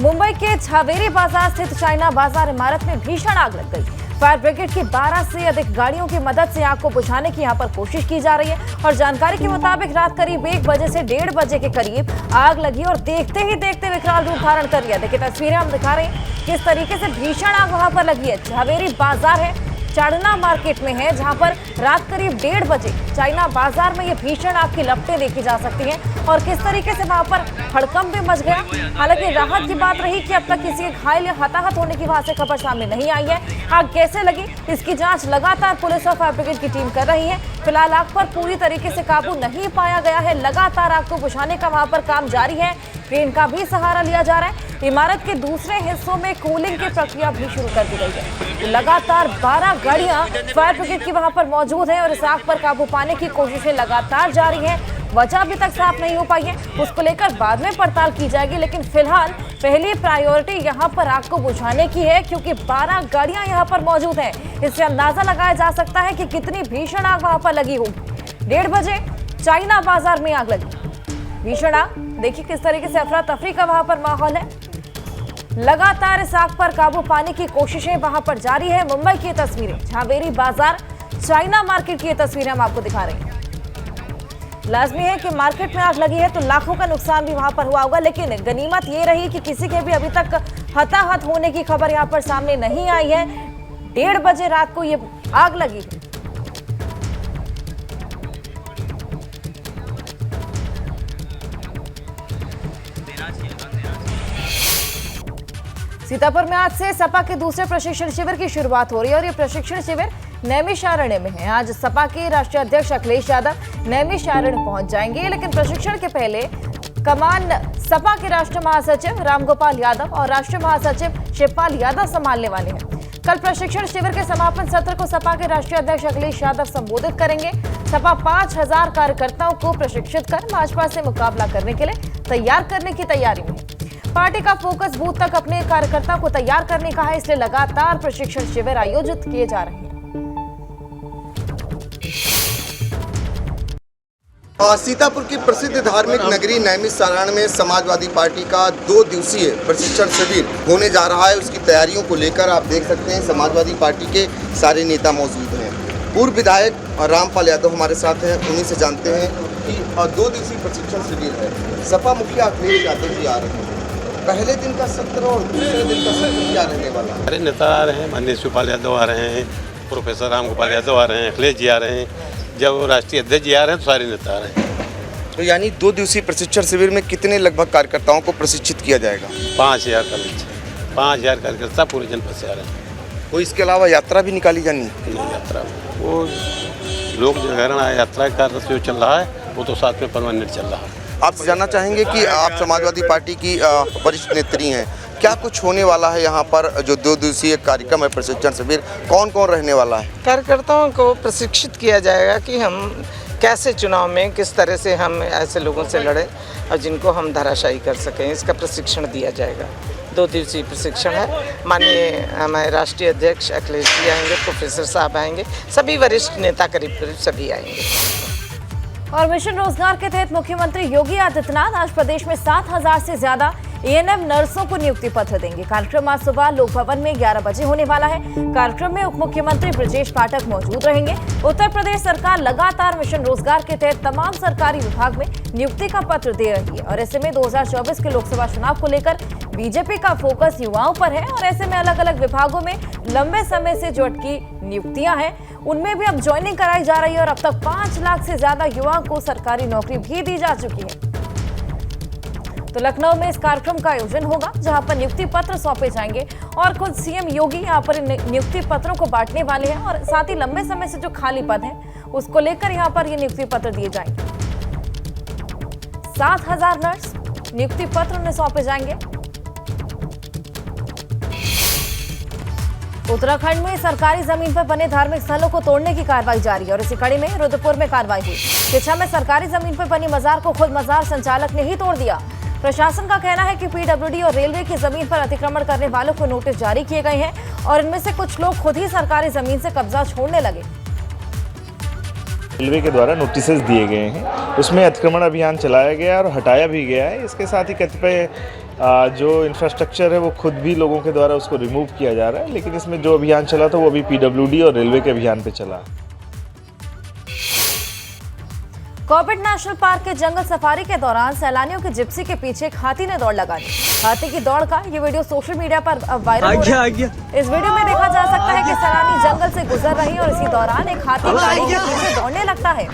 मुंबई के झावेरी बाजार स्थित चाइना बाजार इमारत में भीषण आग लग गई। फायर ब्रिगेड की 12 से अधिक गाड़ियों की मदद से आग को बुझाने की यहां पर कोशिश की जा रही है और जानकारी के मुताबिक रात करीब 1 बजे से 1:30 बजे के करीब आग लगी और देखते ही देखते विकराल रूप धारण कर लिया। देखिए तस्वीरें हम दिखा रहे हैं किस तरीके से भीषण आग वहां पर लगी है। झावेरी बाजार है, चाइना मार्केट में है, जहां पर रात करीब 1:30 बजे चाइना बाजार में ये भीषण आग की लपटें देखी जा सकती हैं और किस तरीके से वहां पर हड़कंप भी मच गया। हालांकि राहत की बात रही कि अब तक किसी के घायल या हताहत होने की वहां से खबर सामने नहीं आई है। आग कैसे लगी इसकी जांच लगातार पुलिस और फायर ब्रिगेड की टीम कर रही है। फिलहाल आग पर पूरी तरीके से काबू नहीं पाया गया है। लगातार आग को बुझाने का वहां पर काम जारी है। क्रेन का भी सहारा लिया जा रहा है। इमारत के दूसरे हिस्सों में कूलिंग की प्रक्रिया भी शुरू कर दी गई है। लगातार 12 गाड़ियां फायर ब्रिगेड की वहां पर मौजूद है और इस आग पर काबू पाने की कोशिशें लगातार जारी है। वजह अभी तक साफ नहीं हो पाई है, उसको लेकर बाद में पड़ताल की जाएगी, लेकिन फिलहाल पहली प्रायोरिटी यहां पर आग को बुझाने की है क्योंकि 12 गाड़ियां यहां पर मौजूद हैं। इससे अंदाजा लगाया जा सकता है कि कितनी भीषण आग वहां पर लगी होगी। 1:30 बजे चाइना बाजार में आग लगी, भीषण आग। देखिए किस तरीके से अफरा तफरी का वहां पर माहौल है। लगातार इस आग पर काबू पाने की कोशिशें वहां पर जारी है। मुंबई की तस्वीरें, झावेरी बाजार चाइना मार्केट की तस्वीरें हम आपको दिखा रहे हैं। लाजमी है कि मार्केट में आग लगी है तो लाखों का नुकसान भी वहां पर हुआ होगा, लेकिन गनीमत ये रही कि किसी के भी अभी तक हताहत होने की खबर यहां पर सामने नहीं आई है। 1:30 बजे रात को ये आग लगी है। सीतापुर में आज से सपा के दूसरे प्रशिक्षण शिविर की शुरुआत हो रही है और ये प्रशिक्षण शिविर नैमिषारण्य में है। आज सपा के राष्ट्रीय अध्यक्ष अखिलेश यादव नैमिषारण्य पहुंच जाएंगे, लेकिन प्रशिक्षण के पहले कमान सपा के राष्ट्रीय महासचिव रामगोपाल यादव और राष्ट्रीय महासचिव शिवपाल यादव संभालने वाले हैं। कल प्रशिक्षण शिविर के समापन सत्र को सपा के राष्ट्रीय अध्यक्ष अखिलेश यादव संबोधित करेंगे। सपा 5000 कार्यकर्ताओं को प्रशिक्षित कर भाजपा से मुकाबला करने के लिए तैयार करने की तैयारी में है। पार्टी का फोकस बूथ तक अपने कार्यकर्ताओं को तैयार करने का है, इसलिए लगातार प्रशिक्षण शिविर आयोजित किए जा रहे हैं। सीतापुर की प्रसिद्ध धार्मिक नगरी नैमिषारण्य में समाजवादी पार्टी का 2 दिवसीय प्रशिक्षण शिविर होने जा रहा है। उसकी तैयारियों को लेकर आप देख सकते हैं समाजवादी पार्टी के सारे नेता मौजूद हैं। पूर्व विधायक रामपाल यादव हमारे साथ हैं, उन्हीं से जानते हैं कि 2 दिवसीय प्रशिक्षण शिविर है। सपा मुखिया अखिलेश यादव जी आ रहे हैं। पहले दिन का सत्र और दूसरे दिन का सत्र क्या रहने वाला है? अरे नेता आ रहे हैं, माननीय शिवपाल यादव आ रहे हैं, प्रोफेसर रामगोपाल यादव आ रहे हैं, अखिलेश जी आ रहे हैं, जब राष्ट्रीय अध्यक्ष जी आ रहे हैं तो सारे नेता आ रहे हैं। तो यानी 2 दिवसीय प्रशिक्षण शिविर में कितने लगभग कार्यकर्ताओं को प्रशिक्षित किया जाएगा? 5000 का लक्ष्य, 5000 कार्यकर्ता पूरे जनपद से आ रहे हैं। तो इसके अलावा यात्रा भी निकाली जानी है? यात्रा वो लोक जनगणना यात्रा का जो चल रहा है वो तो साथ में परमानेंट चल रहा है। आप जानना चाहेंगे कि आप समाजवादी पार्टी की वरिष्ठ नेत्री हैं, क्या कुछ होने वाला है यहाँ पर जो 2 दिवसीय कार्यक्रम है प्रशिक्षण शिविर, कौन कौन रहने वाला है? कार्यकर्ताओं को प्रशिक्षित किया जाएगा कि हम कैसे चुनाव में किस तरह से हम ऐसे लोगों से लड़ें और जिनको हम धराशायी कर सकें, इसका प्रशिक्षण दिया जाएगा। 2 दिवसीय प्रशिक्षण है। माननीय हमारे राष्ट्रीय अध्यक्ष अखिलेश जी आएंगे, प्रोफेसर साहब आएंगे, सभी वरिष्ठ नेता करीब करीब सभी आएंगे। और मिशन रोजगार के तहत मुख्यमंत्री योगी आदित्यनाथ आज प्रदेश में 7000 से ज्यादा एएनएम नर्सों को नियुक्ति पत्र देंगे। कार्यक्रम आज सुबह लोक भवन में 11 बजे होने वाला है। कार्यक्रम में उप मुख्यमंत्री ब्रजेश पाठक मौजूद रहेंगे। उत्तर प्रदेश सरकार लगातार मिशन रोजगार के तहत तमाम सरकारी विभाग में नियुक्ति का पत्र दे रही है और ऐसे में 2024 के लोकसभा चुनाव को लेकर बीजेपी का फोकस युवाओं पर है और ऐसे में अलग अलग विभागों में लंबे समय से जो अटकी नियुक्तियां हैं उनमें भी अब ज्वाइनिंग कराई जा रही है और अब तक 5 लाख से ज्यादा युवाओं को सरकारी नौकरी भी दी जा चुकी है। तो लखनऊ में इस कार्यक्रम का आयोजन होगा जहां पर नियुक्ति पत्र सौंपे जाएंगे और खुद सीएम योगी यहां पर नियुक्ति पत्रों को बांटने वाले हैं और साथ ही लंबे समय से जो खाली पद है उसको लेकर यहां पर ये नियुक्ति पत्र दिए जाएंगे। 7000 नर्स नियुक्ति पत्र उन्हें सौंपे जाएंगे। उत्तराखंड में सरकारी जमीन पर बने धार्मिक स्थलों को तोड़ने की कार्रवाई जारी है और इसी कड़ी में रुद्रपुर में कार्रवाई हुई। किच्छा में सरकारी जमीन पर बनी मजार को खुद मजार संचालक ने ही तोड़ दिया। प्रशासन का कहना है कि पीडब्ल्यूडी और रेलवे की जमीन पर अतिक्रमण करने वालों को नोटिस जारी किए गए हैं और इनमें से कुछ लोग खुद ही सरकारी जमीन से कब्जा छोड़ने लगे। रेलवे के द्वारा नोटिसेज दिए गए हैं, उसमें अतिक्रमण अभियान चलाया गया है और हटाया भी गया है। इसके साथ ही कतिपय जो इंफ्रास्ट्रक्चर है वो खुद भी लोगों के द्वारा उसको रिमूव किया जा रहा है, लेकिन इसमें जो अभियान चला था वो अभी PWD और रेलवे के अभियान पे चला। कॉर्बेट नेशनल पार्क के जंगल सफारी के दौरान सैलानियों की जिप्सी के पीछे एक हाथी ने दौड़ लगा दी। हाथी की दौड़ का ये वीडियो सोशल मीडिया पर वायरल हो रहा है। इस वीडियो में देखा जा सकता है कि सैलानी जंगल से गुजर रही और इसी दौरान एक हाथी गाड़ी के पीछे दौड़ने लगता है।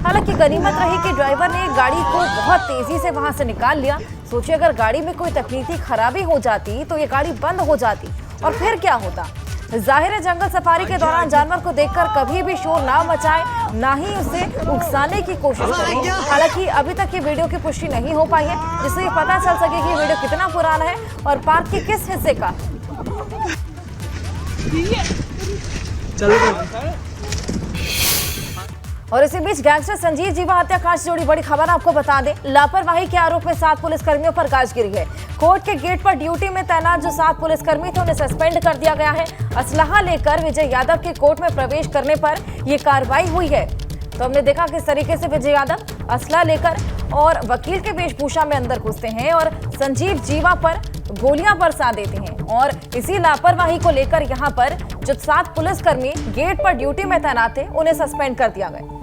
हालांकि गनीमत रही कि ड्राइवर ने गाड़ी को बहुत तेजी से वहां से निकाल लिया। सोचिए अगर गाड़ी में कोई तकनीकी खराबी हो जाती तो ये गाड़ी बंद हो जाती और फिर क्या होता। जाहिर है जंगल सफारी के दौरान जानवर को देखकर कभी भी शोर ना मचाएं, ना ही उसे उकसाने की कोशिश करें। हालांकि अभी तक ये वीडियो की पुष्टि नहीं हो पाई है, जिससे ये पता चल सके कि वीडियो कितना पुराना है और पार्क के किस हिस्से का। और इसी बीच गैंगस्टर संजीव जीवा हत्याकांड से जुड़ी बड़ी खबर आपको बता दें। लापरवाही के आरोप में 7 पुलिसकर्मियों पर गाज गिरी है। कोर्ट के गेट पर ड्यूटी में तैनात जो 7 पुलिसकर्मी थे उन्हें सस्पेंड कर दिया गया है। असलहा लेकर विजय यादव के कोर्ट में प्रवेश करने पर यह कार्रवाई हुई है। तो हमने देखा किस तरीके से विजय यादव असला लेकर और वकील के वेशभूषा में अंदर घुसते हैं और संजीव जीवा पर गोलियां बरसा देते हैं। और इसी लापरवाही को लेकर यहां पर जो 7 पुलिसकर्मी गेट पर ड्यूटी में तैनात थे उन्हें सस्पेंड कर दिया गया।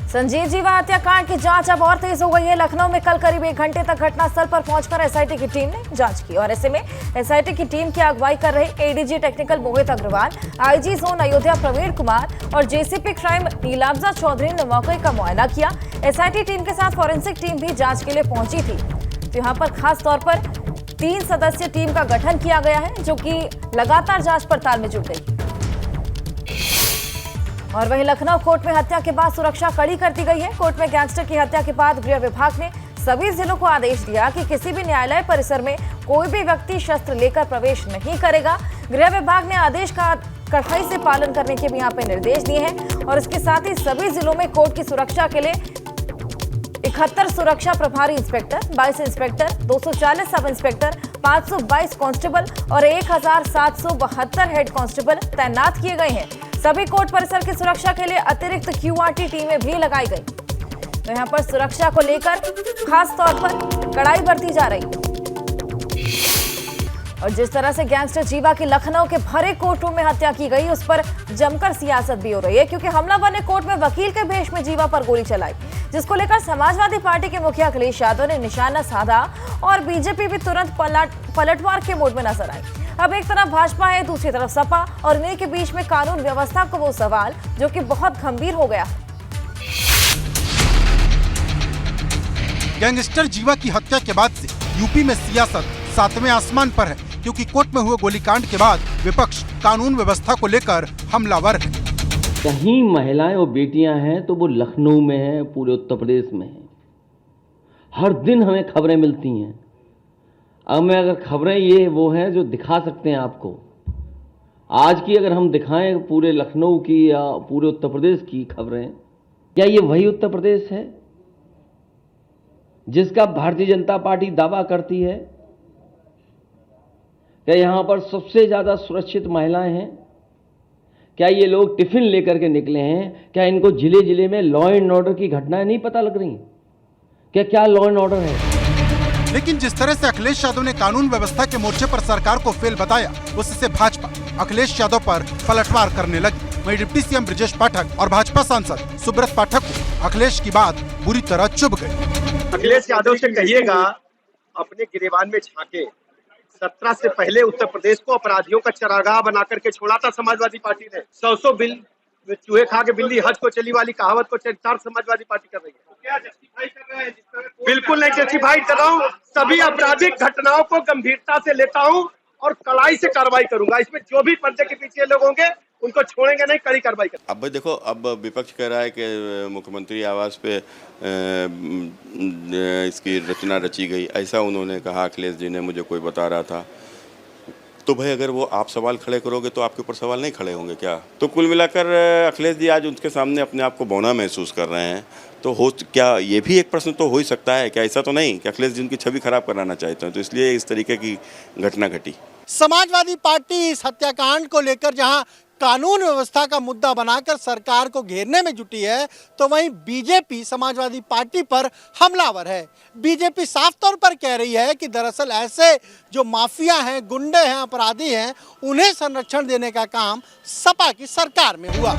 संजीव जीवा हत्याकांड की जांच अब और तेज हो गई है। लखनऊ में कल करीब 1 घंटे तक घटनास्थल पर पहुंचकर एसआईटी की टीम ने जांच की और ऐसे में एसआईटी की टीम की अगुवाई कर रहे ADG technical Mohit Agarwal, IG zone Ayodhya Praveen Kumar और जेसीपी क्राइम नीलाब्जा चौधरी ने मौके का मुआयना किया। एसआईटी टीम के साथ फॉरेंसिक टीम भी जांच के लिए पहुंची थी। तो यहाँ पर खास तौर पर 3 सदस्यीय टीम का गठन किया गया है जो कि लगातार जांच पड़ताल में जुट गई। और वहीं लखनऊ कोर्ट में हत्या के बाद सुरक्षा कड़ी कर दी गई है। कोर्ट में गैंगस्टर की हत्या के बाद गृह विभाग ने सभी जिलों को आदेश दिया कि किसी भी न्यायालय परिसर में कोई भी व्यक्ति शस्त्र लेकर प्रवेश नहीं करेगा। गृह विभाग ने आदेश का कड़ाई से पालन करने के भी यहाँ पे निर्देश दिए हैं और इसके साथ ही सभी जिलों में कोर्ट की सुरक्षा के लिए 71 सुरक्षा प्रभारी inspector, 22 inspector, 240 sub inspector, 522 constable और 1772 हेड कांस्टेबल तैनात किए गए हैं। सभी कोर्ट परिसर की सुरक्षा के लिए अतिरिक्त QRT टीमें भी लगाई गई। तो यहाँ पर सुरक्षा को लेकर खास तौर पर कड़ाई बरती जा रही है। और जिस तरह से गैंगस्टर जीवा की लखनऊ के भरे कोर्ट रूम में हत्या की गई उस पर जमकर सियासत भी हो रही है, क्योंकि हमलावर ने कोर्ट में वकील के भेष में जीवा पर गोली चलाई, जिसको लेकर समाजवादी पार्टी के मुखिया अखिलेश यादव ने निशाना साधा और बीजेपी भी तुरंत पलटवार के मोड में नजर आई। अब एक तरफ भाजपा है, दूसरी तरफ सपा और इन्हीं के बीच में कानून व्यवस्था को वो सवाल जो कि बहुत गंभीर हो गया। गैंगस्टर जीवा की हत्या के बाद से यूपी में सियासत 7वें आसमान पर है, क्योंकि कोर्ट में हुए गोलीकांड के बाद विपक्ष कानून व्यवस्था को लेकर हमलावर है। कहीं महिलाएं और बेटियां हैं तो वो लखनऊ में है, पूरे उत्तर प्रदेश में है। हर दिन हमें खबरें मिलती हैं। अब मैं अगर खबरें ये वो हैं जो दिखा सकते हैं आपको, आज की अगर हम दिखाएं पूरे लखनऊ की या पूरे उत्तर प्रदेश की खबरें, क्या ये वही उत्तर प्रदेश है जिसका भारतीय जनता पार्टी दावा करती है? क्या यहाँ पर सबसे ज़्यादा सुरक्षित महिलाएं हैं? क्या ये लोग टिफिन लेकर के निकले हैं? क्या इनको जिले जिले में लॉ एंड ऑर्डर की घटनाएं नहीं पता लग रही? क्या लॉ एंड ऑर्डर है? लेकिन जिस तरह से अखिलेश यादव ने कानून व्यवस्था के मोर्चे पर सरकार को फेल बताया, उससे भाजपा अखिलेश यादव पर पलटवार करने लगी। वहीं डिप्टी सीएम ब्रजेश पाठक और भाजपा सांसद सुब्रत पाठक को अखिलेश की बात बुरी तरह चुभ गई। अखिलेश यादव से कहिएगा अपने गिरेबान में झांके। 17 से पहले उत्तर प्रदेश को अपराधियों का चरागाह बना करके छोड़ा था समाजवादी पार्टी ने। 100 बिल चूहे खा के बिल्ली हज को चली वाली कहावत को चरितार्थ समाजवादी पार्टी कर रही है। क्या जस्टिफाई कर रहा है? बिल्कुल नहीं जस्टिफाई कर रहा हूँ। सभी आपराधिक घटनाओं को गंभीरता से लेता हूँ और कड़ाई से कार्रवाई करूंगा। इसमें जो भी पर्दे के पीछे लोग होंगे उनको छोड़ेंगे नहीं, कड़ी कार्रवाई करेंगे। अब देखो, अब विपक्ष कह रहा है कि मुख्यमंत्री आवास पे इसकी रचना रची गई, ऐसा उन्होंने कहा। अखिलेश जी ने मुझे कोई बता रहा था। तो भाई अगर वो आप सवाल खड़े करोगे तो आपके ऊपर सवाल नहीं खड़े होंगे क्या? तो कुल मिलाकर अखिलेश जी आज उनके सामने अपने आप को बौना महसूस कर रहे हैं। तो हो क्या ये भी एक प्रश्न तो हो ही सकता है, क्या ऐसा तो नहीं कि अखिलेश जी उनकी छवि खराब कराना चाहते हैं, तो इसलिए इस तरीके की घटना घटी। समाजवादी पार्टी इस हत्याकांड को लेकर जहां कानून व्यवस्था का मुद्दा बनाकर सरकार को घेरने में जुटी है, तो वहीं बीजेपी समाजवादी पार्टी पर हमलावर है। बीजेपी साफ तौर पर कह रही है कि दरअसल ऐसे जो माफिया हैं, गुंडे हैं, अपराधी हैं, उन्हें संरक्षण देने का काम सपा की सरकार में हुआ।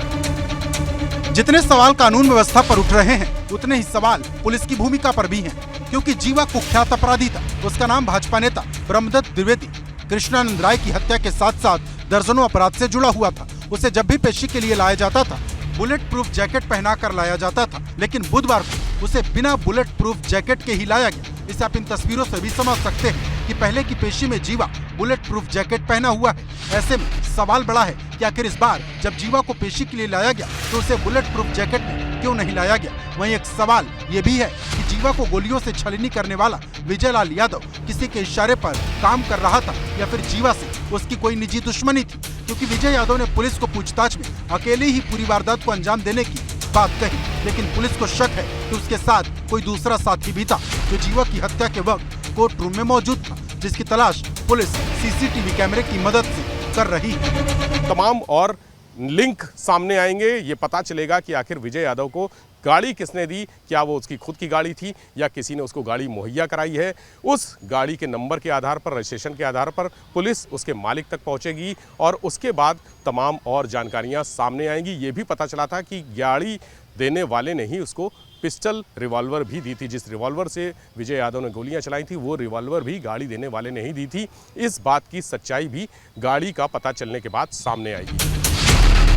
जितने सवाल कानून व्यवस्था पर उठ रहे हैं, उतने ही सवाल पुलिस की भूमिका पर भी हैं, क्योंकि जीवा कुख्यात अपराधी था। उसका नाम भाजपा नेता ब्रह्मदत्त द्विवेदी कृष्णानंद राय की हत्या के साथ साथ दर्जनों अपराध से जुड़ा हुआ था। उसे जब भी पेशी के लिए लाया जाता था, बुलेट प्रूफ जैकेट पहनाकर लाया जाता था, लेकिन बुधवार को उसे बिना बुलेट प्रूफ जैकेट के ही लाया गया। इसे आप इन तस्वीरों से भी समझ सकते हैं कि पहले की पेशी में जीवा बुलेट प्रूफ जैकेट पहना हुआ है। ऐसे में सवाल बड़ा है कि आखिर इस बार जब जीवा को पेशी के लिए लाया गया तो उसे बुलेट प्रूफ जैकेट में क्यों नहीं लाया गया। वहीं एक सवाल ये भी है कि जीवा को गोलियों से छलनी करने वाला विजय लाल यादव किसी के इशारे पर काम कर रहा था या फिर जीवा से उसकी कोई निजी दुश्मनी थी, क्योंकि विजय यादव ने पुलिस को पूछताछ में अकेले ही पूरी वारदात को अंजाम देने की बात कही, लेकिन पुलिस को शक है कि उसके साथ कोई दूसरा साथी भी था जो जीवा की हत्या के वक्त कोर्ट रूम में मौजूद था, जिसकी तलाश पुलिस सीसीटीवी कैमरे की मदद से कर रही है। तमाम और लिंक सामने आएंगे, ये पता चलेगा कि आखिर विजय यादव को गाड़ी किसने दी, क्या वो उसकी खुद की गाड़ी थी या किसी ने उसको गाड़ी मुहैया कराई है। उस गाड़ी के नंबर के आधार पर, रजिस्ट्रेशन के आधार पर पुलिस उसके मालिक तक पहुंचेगी और उसके बाद तमाम और जानकारियां सामने आएंगी। ये भी पता चला था कि गाड़ी देने वाले ने ही उसको पिस्टल रिवॉल्वर भी दी थी। जिस रिवॉल्वर से विजय यादव ने गोलियां चलाई थी, वो रिवॉल्वर भी गाड़ी देने वाले ने ही दी थी। इस बात की सच्चाई भी गाड़ी का पता चलने के बाद सामने आएगी।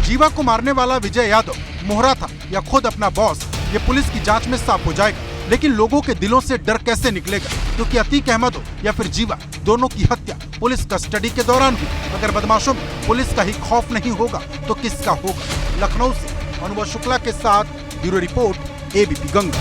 जीवा को मारने वाला विजय यादव मोहरा था या खुद अपना बॉस, ये पुलिस की जांच में साफ हो जाएगा। लेकिन लोगों के दिलों से डर कैसे निकलेगा, क्योंकि अतीक अहमद हो या फिर जीवा, दोनों की हत्या पुलिस कस्टडी के दौरान हुई। अगर बदमाशों में पुलिस का ही खौफ नहीं होगा तो किसका होगा। लखनऊ से अनुभव शुक्ला के साथ ब्यूरो रिपोर्ट, एबीपी गंगा।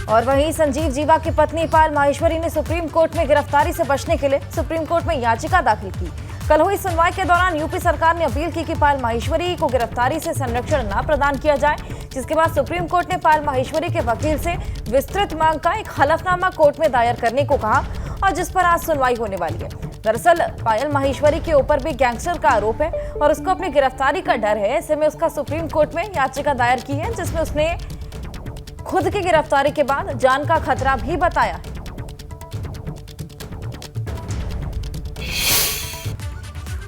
और वहीं संजीव जीवा की पत्नी पायल माहेश्वरी ने सुप्रीम कोर्ट में गिरफ्तारी से बचने के लिए सुप्रीम कोर्ट में याचिका दाखिल की। कल हुई सुनवाई के दौरान यूपी सरकार ने अपील की कि पायल माहेश्वरी को गिरफ्तारी से संरक्षण न प्रदान किया जाए, जिसके बाद सुप्रीम कोर्ट ने पायल माहेश्वरी के वकील से विस्तृत मांग का एक हलफनामा कोर्ट में दायर करने को कहा और जिस पर आज सुनवाई होने वाली है। दरअसल पायल माहेश्वरी के ऊपर भी गैंगस्टर का आरोप है और उसको अपनी गिरफ्तारी का डर है। ऐसे में उसका सुप्रीम कोर्ट में याचिका दायर की है, जिसमें उसने खुद की गिरफ्तारी के बाद जान का खतरा भी बताया है।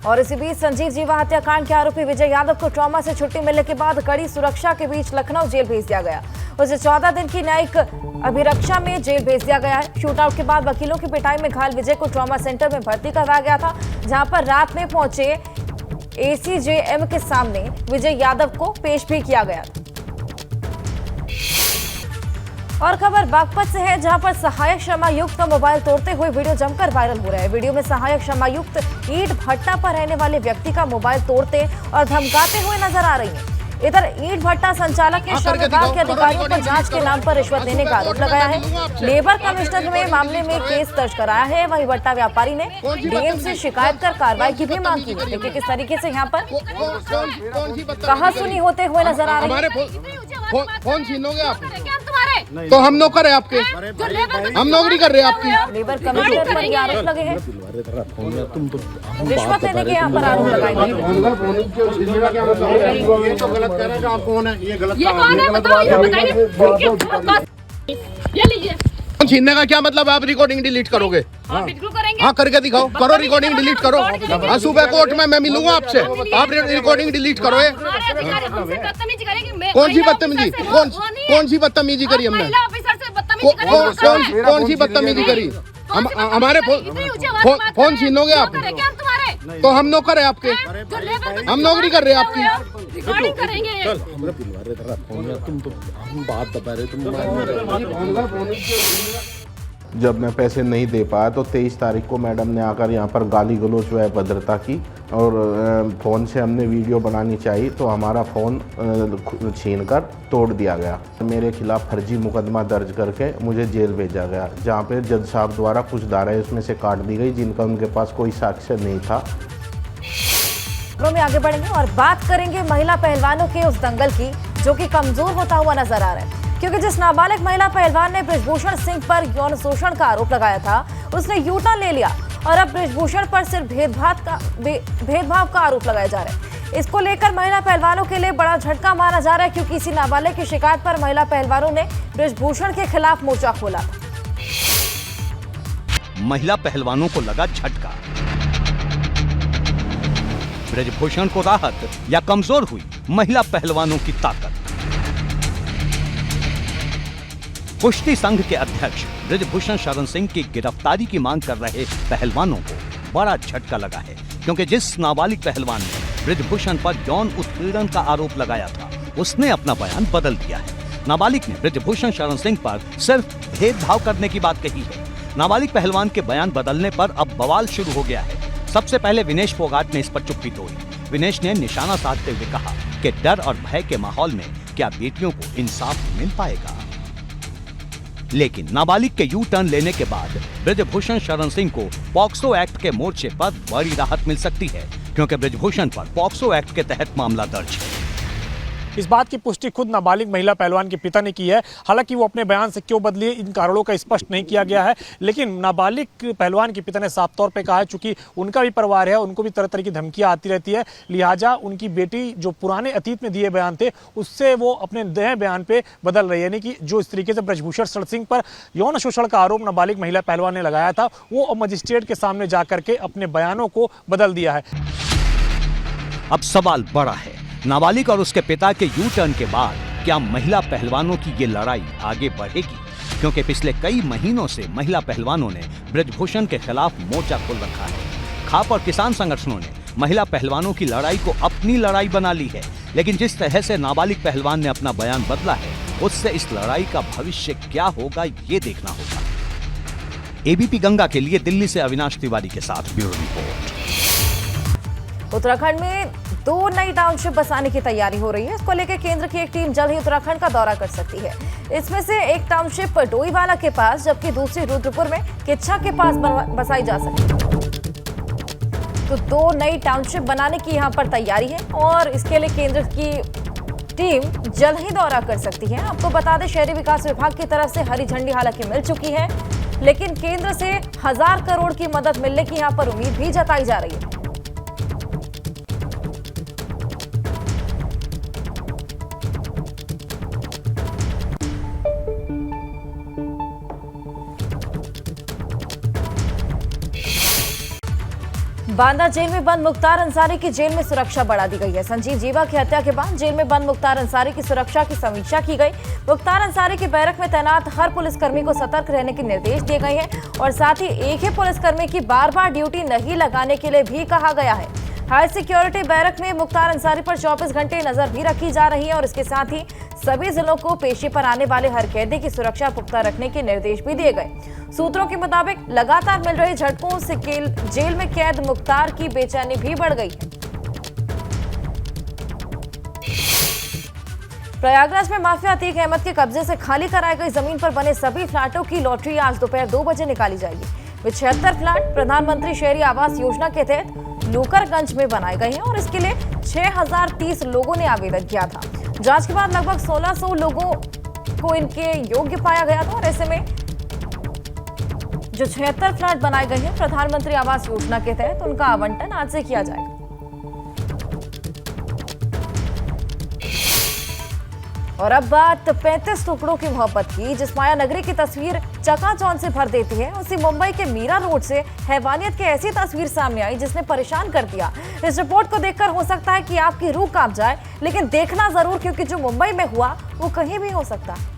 और इसी बीच संजीव जीवा हत्याकांड के आरोपी विजय यादव को ट्रॉमा से छुट्टी मिलने के बाद कड़ी सुरक्षा के बीच लखनऊ जेल भेज दिया गया। उसे 14 दिन की न्यायिक अभिरक्षा में जेल भेज दिया गया है। शूटआउट के बाद वकीलों की पिटाई में घायल विजय को ट्रॉमा सेंटर में भर्ती करवाया गया था, जहां पर रात में पहुंचे ACJM के सामने विजय यादव को पेश भी किया गया था। और खबर बागपत से है, जहां पर सहायक श्रमायुक्त का मोबाइल तोड़ते हुए वीडियो जमकर वायरल हो रहा है। वीडियो में सहायक श्रमायुक्त ईंट भट्टा पर रहने वाले व्यक्ति का मोबाइल तोड़ते और धमकाते हुए नजर आ रही है। इधर ईंट भट्टा संचालक ने श्रम विभाग के अधिकारियों पर जांच के नाम पर रिश्वत देने का आरोप लगाया है। लेबर कमिश्नर ने मामले में केस दर्ज कराया है। वहीं भट्टा व्यापारी ने डीएम से शिकायत कर कार्रवाई की भी मांग की है। देखिए किस तरीके से यहाँ पर कहासुनी होते हुए नजर आ रहे हैं। फोन छीनोगे आप? तो हम नौकर है आपके, हम नौकरी कर रहे हैं आपकी। लेबर कमिश्नर पर ये आरोप लगे हैं, रिश्वत लेने के यहाँ पर आरोप लगाए गए। ये तो गलत कह रहे हैं। आप कौन है? ये गलत कौन है? बताओ, ये बताइए। ये लीजिए। छीनने का क्या मतलब? आप रिकॉर्डिंग डिलीट करोगे? हाँ करके दिखाओ, करो रिकॉर्डिंग डिलीट करो। हाँ सुबह कोर्ट में मैं मिलूंगा आपसे, आप रिकॉर्डिंग डिलीट करो। कौन सी बदतमीजी? कौन सी बदतमीजी करी हमने? कौन सी बदतमीजी करी? हमारे फोन छीनोगे आप? तो हम नौकर है आपके, हम नौकरी कर रहे हैं आपकी। जब मैं पैसे नहीं दे पाया तो 23 तारीख को मैडम ने आकर यहाँ पर गाली गलौज व अभद्रता की और फ़ोन से हमने वीडियो बनानी चाहिए तो हमारा फ़ोन छीनकर तोड़ दिया गया। मेरे खिलाफ फर्जी मुकदमा दर्ज करके मुझे जेल भेजा गया, जहाँ पे जज साहब द्वारा कुछ धाराएं उसमें से काट दी गई जिनका उनके पास कोई साक्ष्य नहीं था। में आगे बढ़ेंगे और बात करेंगे महिला पहलवानों के उस दंगल की जो कि कमजोर होता हुआ नजर आ रहा है, क्योंकि जिस नाबालिग महिला पहलवान ने बृजभूषण सिंह पर यौन शोषण का आरोप लगाया था, उसने यू टर्न ले लिया और अब बृजभूषण पर सिर्फ भेदभाव का आरोप लगाया जा रहा है। इसको लेकर महिला पहलवानों के लिए बड़ा झटका माना जा रहा है, क्योंकि इसी नाबालिग की शिकायत पर महिला पहलवानों ने बृजभूषण के खिलाफ मोर्चा खोला था। महिला पहलवानों को लगा झटका। बृजभूषण को राहत या कमजोर हुई महिला पहलवानों की ताकत। कुश्ती संघ के अध्यक्ष बृजभूषण शरण सिंह की गिरफ्तारी की मांग कर रहे पहलवानों को बड़ा झटका लगा है, क्योंकि जिस नाबालिग पहलवान ने बृजभूषण पर यौन उत्पीड़न का आरोप लगाया था, उसने अपना बयान बदल दिया है। नाबालिग ने बृजभूषण शरण सिंह पर सिर्फ भेदभाव करने की बात कही है। नाबालिग पहलवान के बयान बदलने पर अब बवाल शुरू हो गया है। सबसे पहले विनेश फोगाट ने इस पर चुप्पी तोड़ी। विनेश ने निशाना साधते हुए कहा कि डर और भय के माहौल में क्या बेटियों को इंसाफ मिल पाएगा। लेकिन नाबालिग के यू टर्न लेने के बाद बृजभूषण शरण सिंह को पॉक्सो एक्ट के मोर्चे पर बड़ी राहत मिल सकती है, क्योंकि बृजभूषण पर पॉक्सो एक्ट के तहत मामला दर्ज है। इस बात की पुष्टि खुद नाबालिग महिला पहलवान के पिता ने की है। हालांकि वो अपने बयान से क्यों बदली इन कारणों का स्पष्ट नहीं किया गया है, लेकिन नाबालिग पहलवान के पिता ने साफ तौर पे कहा है, चूंकि उनका भी परिवार है, उनको भी तरह तरह की धमकियां आती रहती है, लिहाजा उनकी बेटी जो पुराने अतीत में दिए बयान थे उससे वो अपने नए बयान पे बदल रही है। यानी कि जो इस तरीके से बृजभूषण शरण सिंह पर यौन शोषण का आरोप नाबालिग महिला पहलवान ने लगाया था, वो अब मजिस्ट्रेट के सामने जाकर के अपने बयानों को बदल दिया है। अब सवाल बड़ा है, नाबालिग और उसके पिता के यू टर्न के बाद क्या महिला पहलवानों की ये लड़ाई आगे बढ़ेगी? क्योंकि पिछले कई महीनों से महिला पहलवानों ने बृजभूषण के खिलाफ मोर्चा खोल रखा है। खाप और किसान संगठनों ने महिला पहलवानों की लड़ाई को अपनी लड़ाई बना ली है, लेकिन जिस तरह से नाबालिग पहलवान ने अपना बयान बदला है, उससे इस लड़ाई का भविष्य क्या होगा ये देखना होगा। एबीपी गंगा के लिए दिल्ली से अविनाश तिवारी के साथ ब्यूरो रिपोर्ट। उत्तराखंड में 2 नई टाउनशिप बसाने की तैयारी हो रही है। इसको लेकर केंद्र की एक टीम जल्द ही उत्तराखंड का दौरा कर सकती है। इसमें से एक टाउनशिप डोईवाला के पास, जबकि दूसरी रुद्रपुर में किच्छा के पास बसाई जा सकती है। तो 2 नई टाउनशिप बनाने की यहां पर तैयारी है और इसके लिए केंद्र की टीम जल्द ही दौरा कर सकती है। आपको बता दें, शहरी विकास विभाग की तरफ से हरी झंडी हालांकि मिल चुकी है, लेकिन केंद्र से 1000 करोड़ की मदद मिलने की यहां पर उम्मीद भी जताई जा रही है। बांदा जेल में बंद मुख्तार अंसारी की जेल में सुरक्षा बढ़ा दी गई है। संजीव जीवा की हत्या के बाद जेल में बंद मुख्तार अंसारी की सुरक्षा की समीक्षा की गई। मुख्तार अंसारी की बैरक में तैनात हर पुलिसकर्मी को सतर्क रहने के निर्देश दिए गए हैं और साथ ही एक ही पुलिसकर्मी की बार-बार ड्यूटी नहीं लगाने के लिए भी कहा गया है। हाई सिक्योरिटी बैरक में मुख्तार अंसारी पर 24 घंटे नजर भी रखी जा रही है और इसके साथ ही सभी जिलों को पेशी पर आने वाले हर कैदी की सुरक्षा पुख्ता रखने के निर्देश भी दिए गए। सूत्रों के मुताबिक लगातार मिल रहे झटकों से जेल में कैद मुख्तार की बेचैनी भी बढ़ गई है। प्रयागराज में माफिया अतीक अहमद के कब्जे से खाली कराई गई जमीन पर बने सभी फ्लैटों की लॉटरी आज दोपहर 2 बजे निकाली जाएगी। वे 76 फ्लैट प्रधानमंत्री शहरी आवास योजना के तहत लूकरगंज में बनाए गए हैं और इसके लिए 6030 लोगों ने आवेदन किया था। जांच के बाद लगभग 1600 लोगों को इनके योग्य पाया गया था और ऐसे में जो 76 फ्लैट बनाए गए हैं प्रधानमंत्री आवास योजना के तहत, उनका आवंटन आज से किया जाएगा। और अब बात 35 टुकड़ों की मोहब्बत की, जिस माया नगरी की तस्वीर चकाचौंध से भर देती है, उसी मुंबई के मीरा रोड से हैवानियत की ऐसी तस्वीर सामने आई जिसने परेशान कर दिया। इस रिपोर्ट को देखकर हो सकता है कि आपकी रूह कांप जाए, लेकिन देखना जरूर, क्योंकि जो मुंबई में हुआ वो कहीं भी हो सकता है।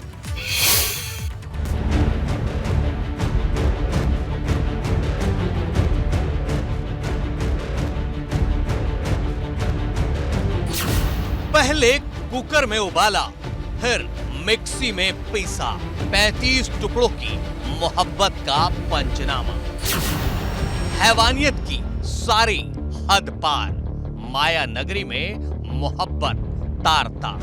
पहले कुकर में उबाला, फिर मिक्सी में पीसा, 35 टुकड़ों की मोहब्बत का पंचनामा। हैवानियत की सारी हद पार, माया नगरी में मोहब्बत तार-तार।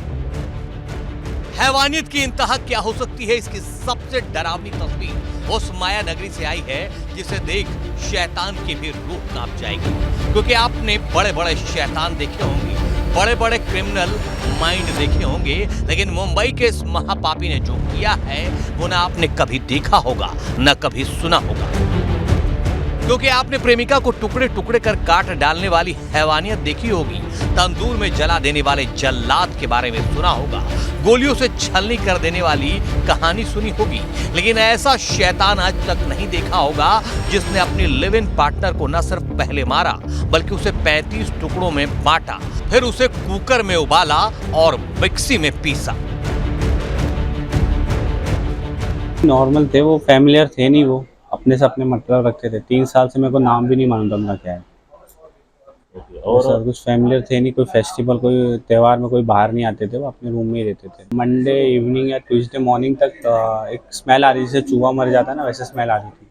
हैवानियत की इंतहा क्या हो सकती है, इसकी सबसे डरावनी तस्वीर उस माया नगरी से आई है जिसे देख शैतान की भी रूह कांप जाएगी। क्योंकि आपने बड़े बड़े शैतान देखे होंगे, बड़े बड़े क्रिमिनल माइंड देखे होंगे, लेकिन मुंबई के इस महापापी ने जो किया है वो ना आपने कभी देखा होगा, ना कभी सुना होगा। क्योंकि आपने प्रेमिका को टुकड़े टुकड़े कर काट डालने वाली हैवानियत देखी होगी, तंदूर में जला देने वाले जल्लाद के बारे में सुना होगा, गोलियों से छलनी कर देने वाली कहानी सुनी होगी, लेकिन ऐसा शैतान आज तक नहीं देखा होगा जिसने अपनी लिव इन पार्टनर को न सिर्फ पहले मारा बल्कि उसे 35 टुकड़ों में बांटा, फिर उसे कुकर में उबाला और मिक्सी में पीसा। नॉर्मल थे वो, फैमिलियर थे नहीं, वो अपने से अपने मतलब रखते थे। 3 साल से मेरे को नाम भी नहीं मालूम था उनका क्या है। और सर कुछ फैमिलियर थे नहीं, कोई फेस्टिवल कोई त्यौहार में कोई बाहर नहीं आते थे, वो अपने रूम में ही रहते थे। मंडे इवनिंग या ट्यूसडे मॉर्निंग तक एक स्मेल आ रही थी, जैसे चूहा मर जाता है ना वैसे स्मेल आ रही थी।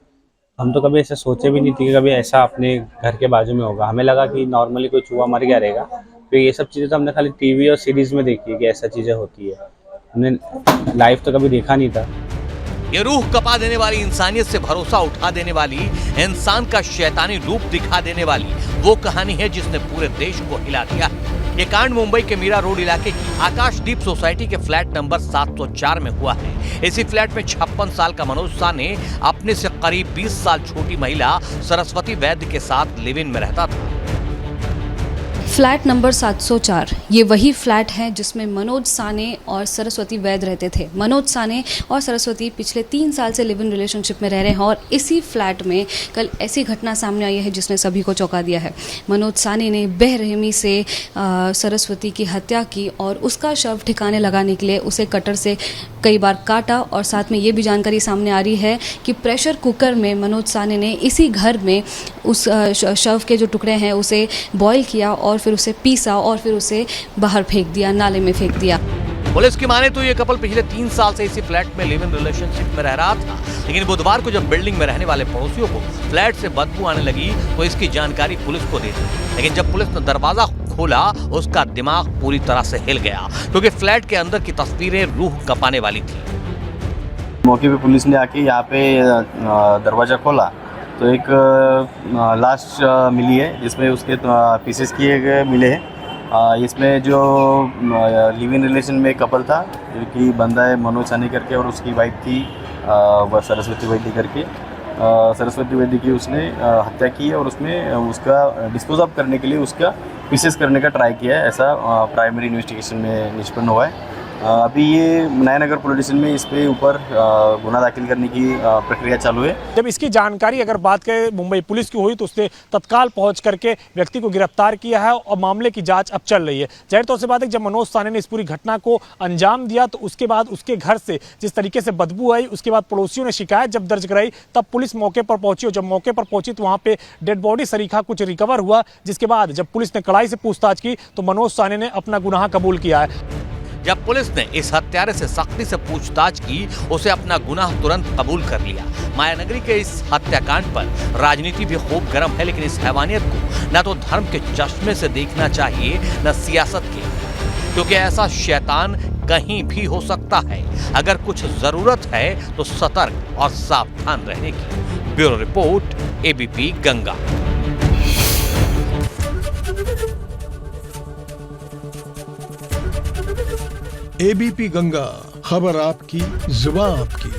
हम तो कभी ऐसे सोचे भी नहीं थी कि कभी ऐसा अपने घर के बाजू में होगा। हमें लगा कि नॉर्मली कोई चूहा मर गया रहेगा, तो ये सब चीज़ें तो हमने खाली टीवी और सीरीज में देखी है कि ऐसा चीज़ें होती है, हमने लाइव तो कभी देखा नहीं था। ये रूह कपा देने वाली, इंसानियत से भरोसा उठा देने वाली, इंसान का शैतानी रूप दिखा देने वाली वो कहानी है जिसने पूरे देश को हिला दिया। ये कांड मुंबई के मीरा रोड इलाके की आकाशदीप सोसाइटी के फ्लैट नंबर 704 में हुआ है। इसी फ्लैट में 56 साल का मनोज सा ने अपने से करीब 20 साल छोटी महिला सरस्वती वैद्य के साथ लिव इन में रहता था। फ्लैट नंबर 704 ये वही फ्लैट है जिसमें मनोज साने और सरस्वती वैद्य रहते थे। मनोज साने और सरस्वती पिछले 3 साल से लिव इन रिलेशनशिप में रह रहे हैं और इसी फ्लैट में कल ऐसी घटना सामने आई है जिसने सभी को चौंका दिया है। मनोज साने ने बेरहमी से सरस्वती की हत्या की और उसका शव ठिकाने लगाने के लिए उसे कटर से कई बार काटा और साथ में ये भी जानकारी सामने आ रही है कि प्रेशर कुकर में मनोज साने ने इसी घर में उस शव के जो टुकड़े हैं उसे बॉईल किया और फिर उसे पीसा और फिर उसे बाहर फेंक दिया, नाले में फेंक दिया। पुलिस की माने तो ये कपल पिछले 3 साल से इसी फ्लैट में लिव इन रिलेशनशिप में रह रहा था, लेकिन बुधवार को जब बिल्डिंग में रहने वाले पड़ोसियों को फ्लैट से बदबू आने लगी तो इसकी जानकारी पुलिस को दे दी। लेकिन जब पुलिस ने दरवाजा खोला उसका दिमाग पूरी तरह से हिल गया, क्योंकि फ्लैट के अंदर की तस्वीरें रूह कपाने वाली थी। मौके पे पुलिस ने आके यहाँ पे दरवाजा खोला तो एक लाश मिली है जिसमें उसके पीसेस किए गए मिले हैं। इसमें जो लिव इन रिलेशन में कपल था, जो कि बंदा है मनोज साने करके और उसकी वाइफ थी वह सरस्वती वैद्य करके। सरस्वती वैद्य की उसने हत्या की और उसमें उसका डिस्पोज ऑफ करने के लिए उसका पीसेस करने का ट्राई किया है, ऐसा प्राइमरी इन्वेस्टिगेशन में निष्पन्न हुआ है। अभी ये नयानगर पुलिस स्टेशन में इस पे ऊपर गुना दाखिल करने की प्रक्रिया चालू है। जब इसकी जानकारी अगर बात करें मुंबई पुलिस की हुई तो उसने तत्काल पहुंच करके व्यक्ति को गिरफ्तार किया है और मामले की जांच अब चल रही है। जाहिर तौर से बात है, जब मनोज साने ने इस पूरी घटना को अंजाम दिया तो उसके बाद उसके घर से जिस तरीके से बदबू आई, उसके बाद पड़ोसियों ने शिकायत जब दर्ज कराई तब पुलिस मौके पर पहुंची और जब मौके पर पहुंची तो वहां पे डेड बॉडी सरीखा कुछ रिकवर हुआ, जिसके बाद जब पुलिस ने कड़ाई से पूछताछ की तो मनोज साने ने अपना गुनाह कबूल किया है। जब पुलिस ने इस हत्यारे से सख्ती से पूछताछ की, उसे अपना गुनाह तुरंत कबूल कर लिया। मायानगरी के इस हत्याकांड पर राजनीति भी खूब गर्म है, लेकिन इस हैवानियत को न तो धर्म के चश्मे से देखना चाहिए न सियासत के, क्योंकि ऐसा शैतान कहीं भी हो सकता है। अगर कुछ जरूरत है तो सतर्क और सावधान रहने की। Bureau report, ABP Ganga. ABP Ganga, खबर आपकी, जुबान आपकी।